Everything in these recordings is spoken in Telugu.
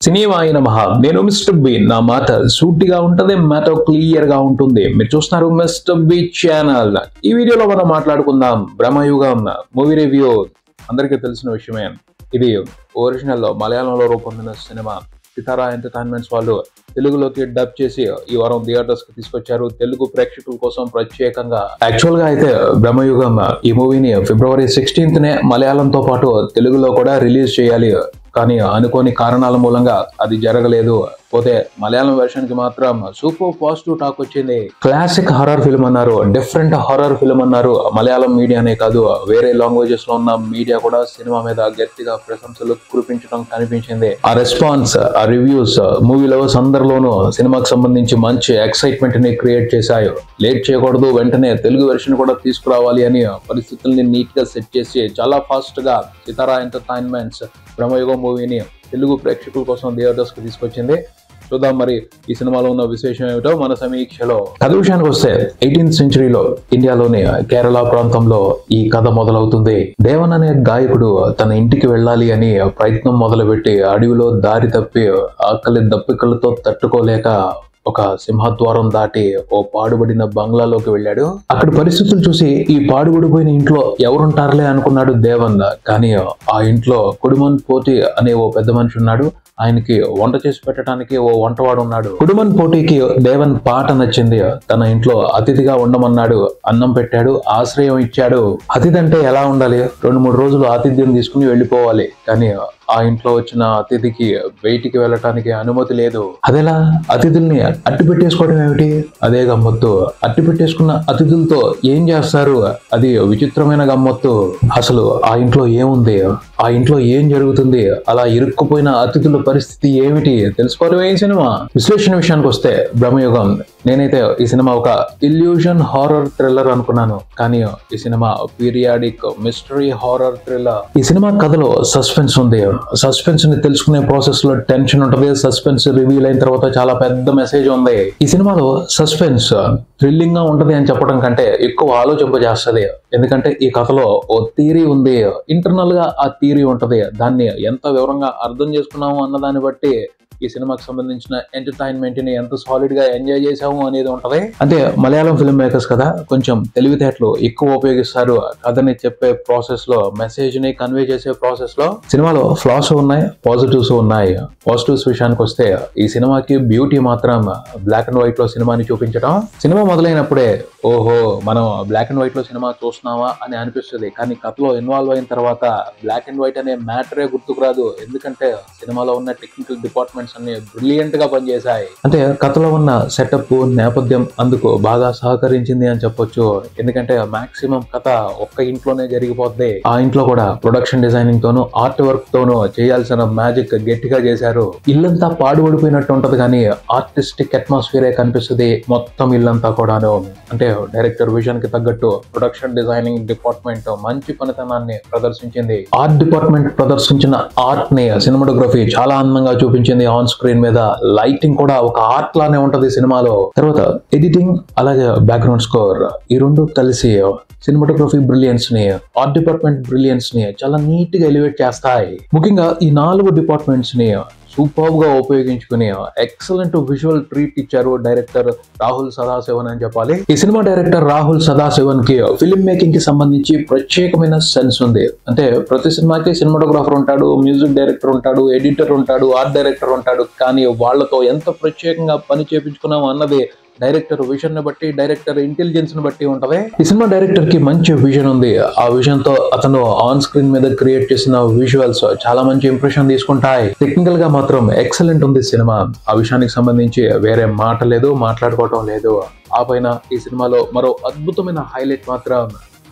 సినిమాయ నమః. నేను మిస్టర్ బి. నా మాట సూటిగా ఉంటది, మ్యాటర్ క్లియర్ గా ఉంటుంది. మీరు చూస్తున్నారు మిస్టర్ బి ఛానల్. ఈ వీడియోలో మనం మాట్లాడుకుందాం బ్రహ్మయుగం మూవీ రివ్యూ. అందరికీ తెలిసిన విషయమే. ఇది ఒరిజినల్ మలయాళంలో రూపొందిన సినిమా. సితారా ఎంటర్టైన్మెంట్స్ వాళ్ళు తెలుగులోకి డబ్ చేసి ఈ వారం థియేటర్స్ కి తీసుకొచ్చారు, తెలుగు ప్రేక్షకుల కోసం ప్రత్యేకంగా. యాక్చువల్ గా అయితే బ్రహ్మయుగం ఈ మూవీని February 16th మలయాళంతో పాటు తెలుగులో కూడా రిలీజ్ చేయాలి, కానీ అనుకోని కారణాల మూలంగా అది జరగలేదు. పోతే మలయాళం వెర్షన్ కి మాత్రం సూపర్ పాజిటివ్ టాక్ వచ్చింది. క్లాసిక్ హారర్ ఫిల్మ్ అన్నారు, డిఫరెంట్ హారర్ ఫిల్మ్ అన్నారు. మలయాళం మీడియానే కాదు, వేరే లాంగ్వేజెస్ లో ఉన్న మీడియా కూడా సినిమా మీద గట్టిగా ప్రశంసలు కురిపించడం కనిపించింది. ఆ రెస్పాన్స్, ఆ రివ్యూస్ మూవీ లవర్స్ అందరిలోనూ సినిమాకి సంబంధించి మంచి ఎక్సైట్మెంట్ ని క్రియేట్ చేశాయి. లేట్ చేయకూడదు, వెంటనే తెలుగు వెర్షన్ కూడా తీసుకురావాలి అని పరిస్థితుల్ని నీట్ గా సెట్ చేసి చాలా ఫాస్ట్ గా సితారా ఎంటర్టైన్మెంట్స్ బ్రహ్మయుగం మూవీని తెలుగు ప్రేక్షకుల కోసం థియేటర్స్ కి తీసుకొచ్చింది. చూద్దాం మరి ఈ సినిమాలో ఉన్న విశేషం ఏమిటో మన సమీక్షలో. కథ విషయానికి వస్తే 18th సెంచరీలో ఇండియాలోని కేరళ ప్రాంతంలో ఈ కథ మొదలవుతుంది. దేవన్ అనే గాయకుడు తన ఇంటికి వెళ్ళాలి అని ప్రయత్నం మొదలుపెట్టి అడవిలో దారి తప్పి ఆకలి దప్పికలతో తట్టుకోలేక ఒక సింహద్వారం దాటి ఓ పాడుబడిన బంగ్లాలోకి వెళ్ళాడు. అక్కడ పరిస్థితులు చూసి ఈ పాడుబడిపోయిన ఇంట్లో ఎవరుంటారులే అనుకున్నాడు దేవన్. కానీ ఆ ఇంట్లో కుడుమన్ పోటీ అనే ఓ పెద్ద మనిషి ఉన్నాడు. ఆయనకి వంట చేసి పెట్టడానికి ఓ వంటవాడు ఉన్నాడు. కుడుమన్ పోటీకి దేవన్ పాట నచ్చింది. తన ఇంట్లో అతిథిగా ఉండమన్నాడు. అన్నం పెట్టాడు, ఆశ్రయం ఇచ్చాడు. అతిథి అంటే ఎలా ఉండాలి? 2-3 రోజులు ఆతిథ్యం తీసుకుని వెళ్ళిపోవాలి. కానీ ఆ ఇంట్లో వచ్చిన అతిథికి బయటికి వెళ్ళటానికి అనుమతి లేదు. అదెలా? అతిథుల్ని అట్టి పెట్టేసుకోవడం ఏమిటి? అదే గమ్మత్తు. అట్టి పెట్టేసుకున్న అతిథులతో ఏం చేస్తారు? అది విచిత్రమైన గమ్మత్తు. అసలు ఆ ఇంట్లో ఏముంది? ఆ ఇంట్లో ఏం జరుగుతుంది? అలా ఇరుక్కుపోయిన అతిథుల పరిస్థితి ఏమిటి? తెలుసుకోవడమే ఈ సినిమా. విశ్లేషణ విషయానికి వస్తే బ్రహ్మయుగం, నేనైతే ఈ సినిమా ఒక ఇల్యూషన్ హారర్ థ్రిల్లర్ అనుకున్నాను, కానీ ఈ cinema periodic mystery horror thriller. ఈ సినిమా కథలో సస్పెన్స్ ఉంది. సస్పెన్స్ ని తెలుసుకునే ప్రాసెస్ లో టెన్షన్ ఉంటుంది. సస్పెన్స్ రివీల్ అయిన తర్వాత చాలా పెద్ద మెసేజ్ ఉంది. ఈ సినిమాలో సస్పెన్స్ థ్రిల్లింగ్ గా ఉంటది అని చెప్పడం కంటే ఎక్కువ ఆలోచింపజేస్తుంది. ఎందుకంటే ఈ కథలో ఓ థియరీ ఉంది. ఇంటర్నల్ గా ఆ థియరీ ఉంటది. దాన్ని ఎంత వివరంగా అర్థం చేసుకున్నాము అన్న దాన్ని బట్టి ఈ సినిమాకి సంబంధించిన ఎంటర్టైన్మెంట్ ని ఎంత సాలిడ్ గా ఎంజాయ్ చేసాము అనేది ఉంటది. అంటే మలయాళం ఫిల్మ్ మేకర్స్ కదా, కొంచెం తెలివితేటలు ఎక్కువ ఉపయోగిస్తారు కథని చెప్పే ప్రాసెస్ లో, మెసేజ్ ని కన్వే చేసే ప్రాసెస్ లో. సినిమాలో ఫ్లాస్ ఉన్నాయి, పాజిటివ్స్ ఉన్నాయి. పాజిటివ్స్ విషయానికి వస్తే ఈ సినిమాకి బ్యూటీ మాత్రం బ్లాక్ అండ్ వైట్ లో సినిమాని చూపించడం. సినిమా మొదలైనప్పుడే ఓహో మనం బ్లాక్ అండ్ వైట్ లో సినిమా చూస్తున్నావా అని అనిపిస్తుంది. కానీ కథలో ఇన్వాల్వ్ అయిన తర్వాత బ్లాక్ అండ్ వైట్ అనే మ్యాటరే గుర్తుకు రాదు. ఎందుకంటే సినిమాలో ఉన్న టెక్నికల్ డిపార్ట్మెంట్స్ అన్ని బ్రిలియంట్ గా పనిచేశాయి. అంటే కథలో ఉన్న సెటప్, నేపథ్యం అందుకు బాగా సహకరించింది అని చెప్పొచ్చు. ఎందుకంటే మాక్సిమం కథ ఒక్క ఇంట్లోనే జరిగిపోద్ది. ఆ ఇంట్లో కూడా ప్రొడక్షన్ డిజైనింగ్ తోను, ఆర్ట్ వర్క్ తోను చేయాల్సిన మ్యాజిక్ గట్టిగా చేశారు. ఇల్లంతా పాడుపడిపోయినట్టు ఉంటది, కానీ ఆర్టిస్టిక్ అట్మాస్ఫియరే కనిపిస్తుంది మొత్తం ఇల్లంతా కూడాను. అంటే డైరెక్టర్ విజన్ కి తగ్గట్టు ప్రొడక్షన్ డిజైనింగ్ డిపార్ట్మెంట్ మంచి పనితనాన్ని ప్రదర్శించింది. ఆర్ట్ డిపార్ట్మెంట్ ప్రదర్శించిన ఆర్ట్ ని, సినిమాటోగ్రఫీ చాలా అందంగా చూపించింది. ఆన్ స్క్రీన్ మీద లైటింగ్ కూడా ఒక ఆర్ట్ లానే ఉంటది సినిమాలో. తర్వాత ఎడిటింగ్, అలాగే బ్యాక్గ్రౌండ్ స్కోర్, ఈ రెండు కలిసి సినిమాటోగ్రఫీ బ్రిలియన్స్ ని, ఆర్ట్ డిపార్ట్మెంట్ బ్రిలియన్స్ ని చాలా నీట్ గా ఎలివేట్ చేస్తాయి. ముఖ్యంగా ఈ 4 డిపార్ట్మెంట్స్ ని సూపర్ గా ఉపయోగించుకుని ఎక్సలెంట్ విజువల్ ట్రీట్ ఇచ్చారు డైరెక్టర్ రాహుల్ సదాశివన్ అని చెప్పాలి. ఈ సినిమా డైరెక్టర్ రాహుల్ సదాశివన్ కి ఫిల్మ్ మేకింగ్ కి సంబంధించి ప్రత్యేకమైన సెన్స్ ఉంది. అంటే ప్రతి సినిమాకి సినిమాటోగ్రాఫర్ ఉంటాడు, మ్యూజిక్ డైరెక్టర్ ఉంటాడు, ఎడిటర్ ఉంటాడు, ఆర్ట్ డైరెక్టర్ ఉంటాడు. కానీ వాళ్ళతో ఎంత ప్రత్యేకంగా పని చేపించుకున్నాం అన్నది డైరెక్టర్ విజన్ ని బట్టి, డైరెక్టర్ ఇంటెలిజెన్స్ ని బట్టి ఉంటది. ఈ సినిమా డైరెక్టర్ కి మంచి విజన్ ఉంది. ఆ విజన్ తో అతను ఆన్ స్క్రీన్ మీద క్రియేట్ చేసిన విజువల్స్ చాలా మంచి ఇంప్రెషన్ తీసుకుంటాయి. టెక్నికల్ గా మాత్రం ఎక్సలెంట్ ఉంది సినిమా. ఆ విషయానికి సంబంధించి వేరే మాట లేదు, మాట్లాడుకోవటం లేదు. ఆ పైన ఈ సినిమాలో మరో అద్భుతమైన హైలైట్ మాత్రం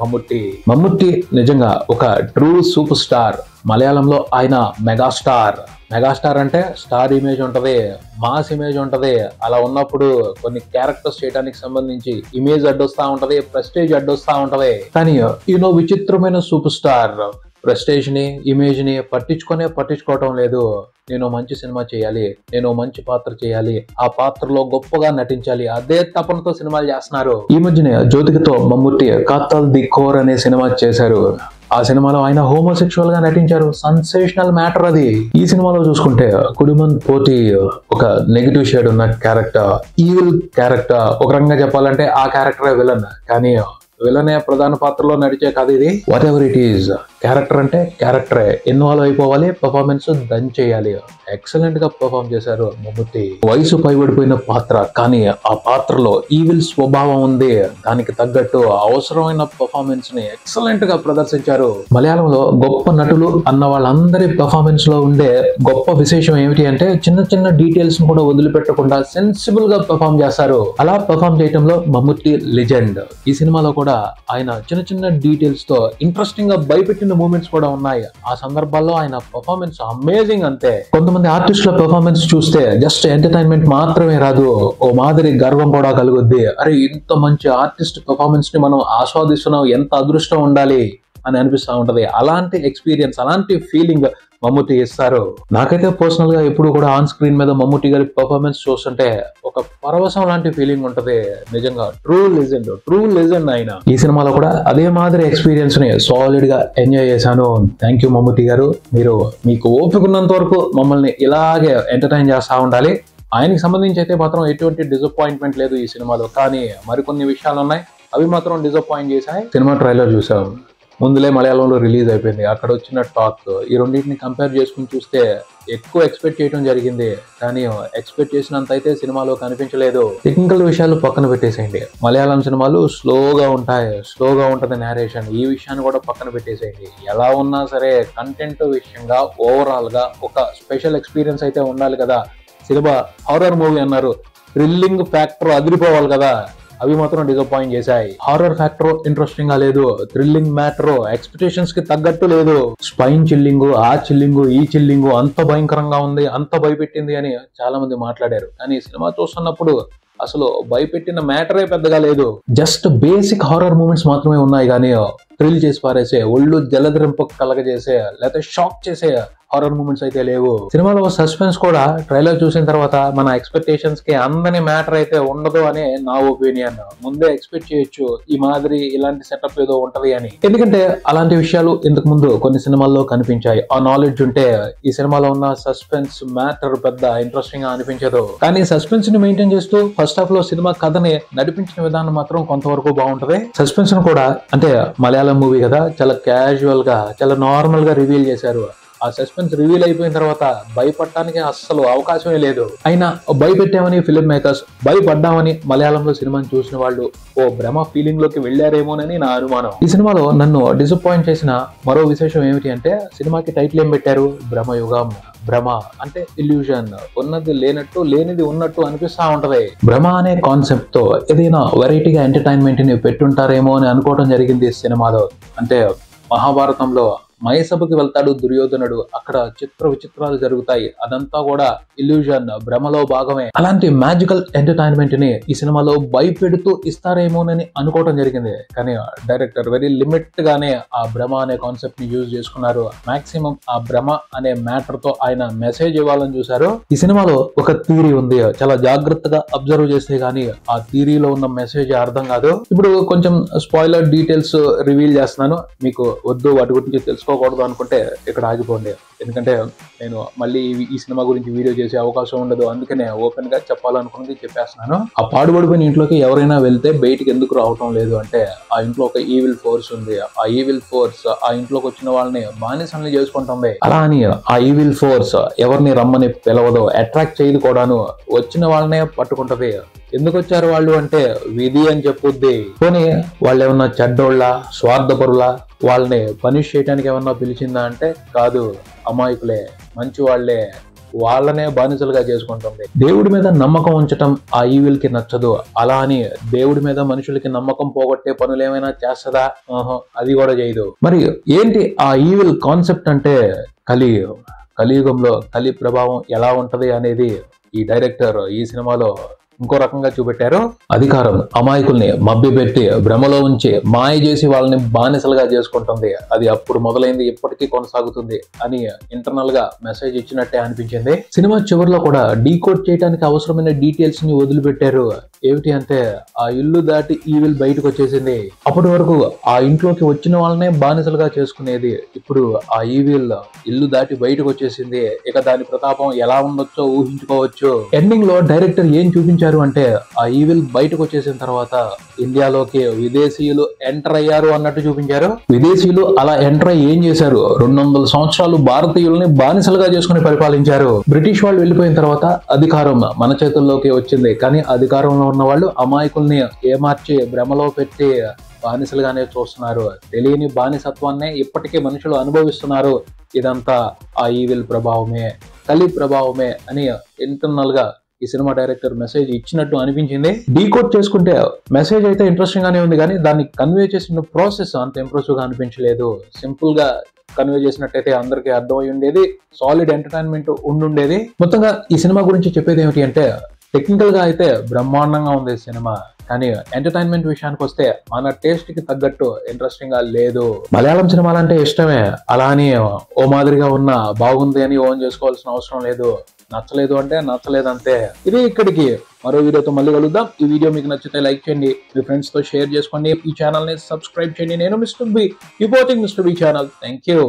మమ్ముట్టి. మమ్ముట్టి నిజంగా ఒక ట్రూ సూపర్ స్టార్. మలయాళంలో ఆయన మెగాస్టార్. మెగాస్టార్ అంటే స్టార్ ఇమేజ్ ఉంటది, మాస్ ఇమేజ్ ఉంటది. అలా ఉన్నప్పుడు కొన్ని క్యారెక్టర్స్ చేయడానికి సంబంధించి ఇమేజ్ అడ్డొస్తా ఉంటది, ప్రెస్టేజ్ అడ్డొస్తా ఉంటది. కానీ ఈయన విచిత్రమైన సూపర్ స్టార్. ప్రెస్టేజ్ ని, ఇమేజ్ ని పట్టించుకోవటం లేదు. నేను మంచి సినిమా చేయాలి, నేను మంచి పాత్ర చేయాలి, ఆ పాత్రలో గొప్పగా నటించాలి, అదే తపనతో సినిమాలు చేస్తున్నారు. ఈ మధ్యనే జ్యోతికతో మమ్ముట్టి కాతల్ ది కోర్ అనే సినిమా చేశారు. ఆ సినిమాలో ఆయన హోమోసెక్షువల్ గా నటించారు. సెన్సేషనల్ మ్యాటర్ అది. ఈ సినిమాలో చూసుకుంటే కుడుమన్ పోటీ ఒక నెగిటివ్ షేడ్ ఉన్న క్యారెక్టర్, ఈవిల్ క్యారెక్టర్. ఒక రకంగా చెప్పాలంటే ఆ క్యారెక్టరే విలన్, కానీ విలనే ప్రధాన పాత్రలో నడిచే కథ ఇది. What ever it is, character అంటే క్యారెక్టరే, ఇన్వాల్వ్ అయిపోవాలి, పర్ఫార్మెన్స్ చేయాలి. ఎక్సలెంట్ గా పర్ఫార్మ్ చేశారు మమ్ముట్టి. వయసు పైబడిపోయిన పాత్ర, కానీ ఆ పాత్రలో ఈవిల్ స్వభావం ఉంది. దానికి తగ్గట్టు అవసరమైన పర్ఫార్మెన్స్ ని ఎక్సలెంట్ గా ప్రదర్శించారు. మలయాళంలో గొప్ప నటులు అన్న వాళ్ళందరి పర్ఫార్మెన్స్ లో ఉండే గొప్ప విశేషం ఏమిటి అంటే చిన్న చిన్న డీటెయిల్స్ ను కూడా వదిలిపెట్టకుండా సెన్సిబుల్ గా పర్ఫార్మ్ చేస్తారు. అలా పర్ఫార్మ్ చేయడంలో మమ్ముట్టి లెజెండ్. ఈ సినిమాలో కూడా ఆయన చిన్న చిన్న డీటెయిల్స్ తో ఇంట్రెస్టింగ్ గా భయపెట్టిన మూమెంట్స్ కూడా ఉన్నాయి. ఆ సందర్భాల్లో ఆయన పర్ఫార్మెన్స్ అమేజింగ్ అంతే. కొంతమంది ఆర్టిస్టుల పర్ఫార్మెన్స్ చూస్తే జస్ట్ ఎంటర్టైన్మెంట్ మాత్రమే రాదు, ఓ మాదిరి గర్వం కూడా కలుగుద్ది. అరే, ఇంత మంచి ఆర్టిస్ట్ పర్ఫార్మెన్స్ ని మనం ఆస్వాదిస్తున్నాం, ఎంత అదృష్టం ఉండాలి అని అనిపిస్తూ ఉంటది. అలాంటి ఎక్స్పీరియన్స్, అలాంటి ఫీలింగ్ మమ్ముట్టి ఇస్తారు. నాకైతే పర్సనల్ గా ఎప్పుడు కూడా ఆన్ స్క్రీన్ మీద మమ్ముట్టి గారి పర్ఫార్మెన్స్ చూస్తుంటే ఒక పరవశం లాంటి ఫీలింగ్ ఉంటది. నిజంగా ట్రూ లెజెండ్ ఆయన. ఈ సినిమాలో కూడా అదే మాదిరి ఎక్స్పీరియన్స్ ని సాలిడ్ గా ఎంజాయ్ చేశాను. థ్యాంక్ యూ మమ్ముట్టి గారు. మీరు మీకు ఓపికన్నంత వరకు మమ్మల్ని ఇలాగే ఎంటర్టైన్ చేస్తా ఉండాలి. ఆయనకి సంబంధించి అయితే మాత్రం ఎటువంటి డిసప్పాయింట్మెంట్ లేదు ఈ సినిమాలో, కానీ మరికొన్ని విషయాలు ఉన్నాయి, అవి మాత్రం డిసప్పాయింట్ చేశాయి. సినిమా ట్రైలర్ చూసాం, ముందులే మలయాళంలో రిలీజ్ అయిపోయింది. అక్కడ వచ్చిన టాక్, ఈ రెండింటిని కంపేర్ చేసుకుని చూస్తే ఎక్కువ ఎక్స్పెక్ట్ చేయడం జరిగింది, కానీ ఎక్స్పెక్ట్ చేసినంత అయితే సినిమాలో కనిపించలేదు. టెక్నికల్ విషయాలు పక్కన పెట్టేసేయండి. మలయాళం సినిమాలు స్లోగా ఉంటది నేరేషన్. ఈ విషయాన్ని కూడా పక్కన పెట్టేసేయండి. ఎలా ఉన్నా సరే కంటెంట్ విషయంగా ఓవరాల్ గా ఒక స్పెషల్ ఎక్స్పీరియన్స్ అయితే ఉండాలి కదా. సినిమా హారర్ మూవీ అన్నారు, థ్రిల్లింగ్ ఫ్యాక్టర్ అదిరిపోవాలి కదా. అవి మాత్రం డిసప్పాయింట్ చేశాయి. హారర్ ఫ్యాక్టర్ ఇంట్రెస్టింగ్ గా లేదు, థ్రిల్లింగ్ మ్యాటర్ ఎక్స్పెక్టేషన్స్ కి తగ్గట్టు లేదు. స్పైన్ చిల్లింగ్, ఆ చిల్లింగ్, ఈ చిల్లింగ్ అంత భయంకరంగా ఉంది, అంత భయపెట్టింది అని చాలా మంది మాట్లాడారు. కానీ సినిమా చూస్తున్నప్పుడు అసలు భయపెట్టిన మ్యాటరే పెద్దగా లేదు. జస్ట్ బేసిక్ హారర్ మూమెంట్స్ మాత్రమే ఉన్నాయి, కానీ థ్రిల్ చేసి పారేసే, ఒళ్ళు జలధరింప కలగజేసే లేకపోతే షాక్ చేసే హారర్ మూమెంట్స్ అయితే లేవు. సినిమాలో సస్పెన్స్ కూడా ట్రైలర్ చూసిన తర్వాత మన ఎక్స్పెక్టేషన్స్ కి అందని మ్యాటర్ అయితే ఉండదు అని నా ఒపీనియన్. ముందే ఎక్స్పెక్ట్ చేయొచ్చు ఈ మాదిరి ఇలాంటి సెటప్ ఏదో ఉంటది అని, ఎందుకంటే అలాంటి విషయాలు ఇంతకు ముందు కొన్ని సినిమాల్లో కనిపించాయి. ఆ నాలెడ్జ్ ఉంటే ఈ సినిమాలో ఉన్న సస్పెన్స్ మ్యాటర్ పెద్ద ఇంట్రెస్టింగ్ గా అనిపించదు. కానీ సస్పెన్స్ ని మెయింటైన్ చేస్తూ ఫస్ట్ హాఫ్ లో సినిమా కథని నడిపించిన విధానం మాత్రం కొంతవరకు బాగుంటది. సస్పెన్స్ ను కూడా, అంటే మలయాళం మూవీ కదా, చాలా క్యాజువల్ గా, చాలా నార్మల్ గా రివీల్ చేశారు. ఆ సస్పెన్స్ రివీల్ అయిపోయిన తర్వాత భయపడటానికి అస్సలు అవకాశమే లేదు. అయినా భయపెట్టామని ఫిల్మ్ మేకర్స్, భయపడ్డామని మలయాళంలో సినిమాని చూసిన వాళ్ళు ఓ భ్రమ ఫీలింగ్ లోకి వెళ్లారేమోనని నా అనుమానం. ఈ సినిమాలో నన్ను డిసప్పాయింట్ చేసిన మరో విశేషం ఏమిటి అంటే, సినిమాకి టైటిల్ ఏం పెట్టారు, భ్రమయుగం. భ్రమ అంటే ఇల్యూజన్, ఉన్నది లేనట్టు లేనిది ఉన్నట్టు అనిపిస్తా ఉంటది. భ్రమ అనే కాన్సెప్ట్ తో ఏదైనా వెరైటీగా ఎంటర్టైన్మెంట్ ని పెట్టుంటారేమో అని అనుకోవడం జరిగింది సినిమాలో. అంటే మహాభారతంలో మయసభకి వెళ్తాడు దుర్యోధనుడు, అక్కడ చిత్ర విచిత్రాలు జరుగుతాయి, అదంతా కూడా ఇల్యూజన్, భ్రమలో భాగమే. అలాంటి మ్యాజికల్ ఎంటర్టైన్మెంట్ ని ఈ సినిమాలో భయపెడుతూ ఇస్తారేమోనని అనుకోవడం జరిగింది. కానీ డైరెక్టర్ వెరీ లిమిట్ గానే ఆ భ్రమ అనే కాన్సెప్ట్ ని యూజ్ చేసుకున్నారు. మాక్సిమం ఆ భ్రమ అనే మ్యాటర్ తో ఆయన మెసేజ్ ఇవ్వాలని చూశారు. ఈ సినిమాలో ఒక థియరీ ఉంది, చాలా జాగ్రత్తగా అబ్జర్వ్ చేస్తే గానీ ఆ థియరీలో ఉన్న మెసేజ్ అర్థం కాదు. ఇప్పుడు కొంచెం స్పాయిలర్ డీటెయిల్స్ రివీల్ చేస్తున్నాను, మీకు వద్దు వాటి గురించి తెలుసుకోకూడదు అనుకుంటే ఇక్కడ ఆగిపోండి. ఎందుకంటే నేను మళ్ళీ ఈ సినిమా గురించి వీడియో చేసే అవకాశం ఉండదు, అందుకనే ఓపెన్ గా చెప్పాలనుకున్నది చెప్పేస్తున్నాను. ఆ పాడుబడిపోయిన ఇంట్లోకి ఎవరైనా వెళ్తే బయటికి ఎందుకు రావటం లేదు అంటే, ఆ ఇంట్లో ఒక ఈవిల్ ఫోర్స్ ఉంది. ఆ ఈవిల్ ఫోర్స్ ఆ ఇంట్లోకి వచ్చిన వాళ్ళని బానిసల్ని చేసుకుంటుంది. అలా అని ఆ ఈవిల్ ఫోర్స్ ఎవరిని రమ్మని పిలవదు, అట్రాక్ట్ చేయదు కూడాను, వచ్చిన వాళ్ళనే పట్టుకుంటది. ఎందుకు వచ్చారు వాళ్ళు అంటే విధి అని చెప్పుద్ది. పోనీ వాళ్ళు ఏమన్నా చెడ్డోళ్ళ, స్వార్థపరుల, వాళ్ళని పనిష్ చేయడానికి ఏమన్నా పిలిచిందా అంటే కాదు, అమాయకులే, మంచి వాళ్లే, వాళ్ళనే బానిసలుగా చేసుకుంటుంది. దేవుడి మీద నమ్మకం ఉంచటం ఆ ఈవిల్ కి నచ్చదు. అలా అని దేవుడి మీద మనుషులకి నమ్మకం పోగొట్టే పనులు ఏమైనా చేస్తుందా? అది కూడా చేయదు. మరి ఏంటి ఆ ఈవిల్ కాన్సెప్ట్ అంటే, కలియుగంలో కలి ప్రభావం ఎలా ఉంటది అనేది ఈ డైరెక్టర్ ఈ సినిమాలో ఇంకో రకంగా చూపెట్టారు. అధికారం అమాయకుల్ని మభ్యపెట్టి భ్రమలో ఉంచి మాయ చేసి వాళ్ళని బానిసలుగా చేసుకుంటుంది. అది అప్పుడు మొదలైంది, ఇప్పటికీ కొనసాగుతుంది అని ఇంటర్నల్ గా మెసేజ్ ఇచ్చినట్టే అనిపించింది. సినిమా చివరిలో కూడా డీకోడ్ చేయడానికి అవసరమైన డీటెయిల్స్ ని వదిలిపెట్టారు. ఏమిటి అంటే ఆ ఇల్లు దాటి ఈవిల్ బయటకు వచ్చేసింది. అప్పటి వరకు ఆ ఇంట్లోకి వచ్చిన వాళ్ళనే బానిసలుగా చేసుకునేది. ఇప్పుడు ఆ ఈవిల్ ఇల్లు దాటి బయటకు వచ్చేసింది. ఇక దాని ప్రతాపం ఎలా ఉండొచ్చో ఊహించుకోవచ్చు. ఎండింగ్ లో డైరెక్టర్ ఏం చూపించారు అంటే ఆ ఈవిల్ బయటకు వచ్చేసిన తర్వాత ఇండియాలోకి విదేశీయులు ఎంటర్ అయ్యారు అన్నట్టు చూపించారు. విదేశీయులు అలా ఎంటర్ అయ్యి ఏం చేశారు? 200 సంవత్సరాలు భారతీయుల్ని బానిసలుగా చేసుకుని పరిపాలించారు. బ్రిటిష్ వాళ్ళు వెళ్ళిపోయిన తర్వాత అధికారం మన చేతుల్లోకి వచ్చింది. కానీ అధికారంలో ఉన్న వాళ్ళు అమాయకుల్ని ఏమార్చి భ్రమలో పెట్టి బానిసలుగానే చూస్తున్నారు. తెలియని బానిసత్వాన్నే ఇప్పటికీ మనుషులు అనుభవిస్తున్నారు. ఇదంతా ఆ ఈవిల్ ప్రభావమే, కలి ప్రభావమే అని ఇంటర్నల్ గా ఈ సినిమా డైరెక్టర్ మెసేజ్ ఇచ్చినట్టు అనిపించింది. డీకోడ్ చేసుకుంటే మెసేజ్ అయితే ఇంట్రెస్టింగ్ గానే ఉంది, కానీ దాన్ని కన్వే చేసిన ప్రాసెస్ అంత ఇంప్రెసివ్ గా అనిపించలేదు. సింపుల్ గా కన్వే చేసినట్టయితే అందరికీ అర్థమై ఉండేది, సాలిడ్ ఎంటర్టైన్మెంట్ ఉండుండేది. మొత్తంగా ఈ సినిమా గురించి చెప్పేది ఏమిటి అంటే టెక్నికల్ గా అయితే బ్రహ్మాండంగా ఉంది సినిమా, కానీ ఎంటర్టైన్మెంట్ విషయానికి వస్తే మన టేస్ట్ కి తగ్గట్టు ఇంట్రెస్టింగ్ గా లేదు. మలయాళం సినిమాలంటే ఇష్టమే, అలా అని ఓ మాదిరిగా ఉన్న బాగుంది అని ఓన్ చేసుకోవాల్సిన అవసరం లేదు. నచ్చలేదు అంటే నచ్చలేదు అంతే. ఇది ఇక్కడికి. మరో వీడియోతో మళ్ళీ కలుద్దాం. ఈ వీడియో మీకు నచ్చితే లైక్ చేయండి, మీ ఫ్రెండ్స్ తో షేర్ చేసుకోండి, ఈ ఛానల్ ని సబ్స్క్రైబ్ చేయండి. నేను mister B, reporting mister B channel. Thank you.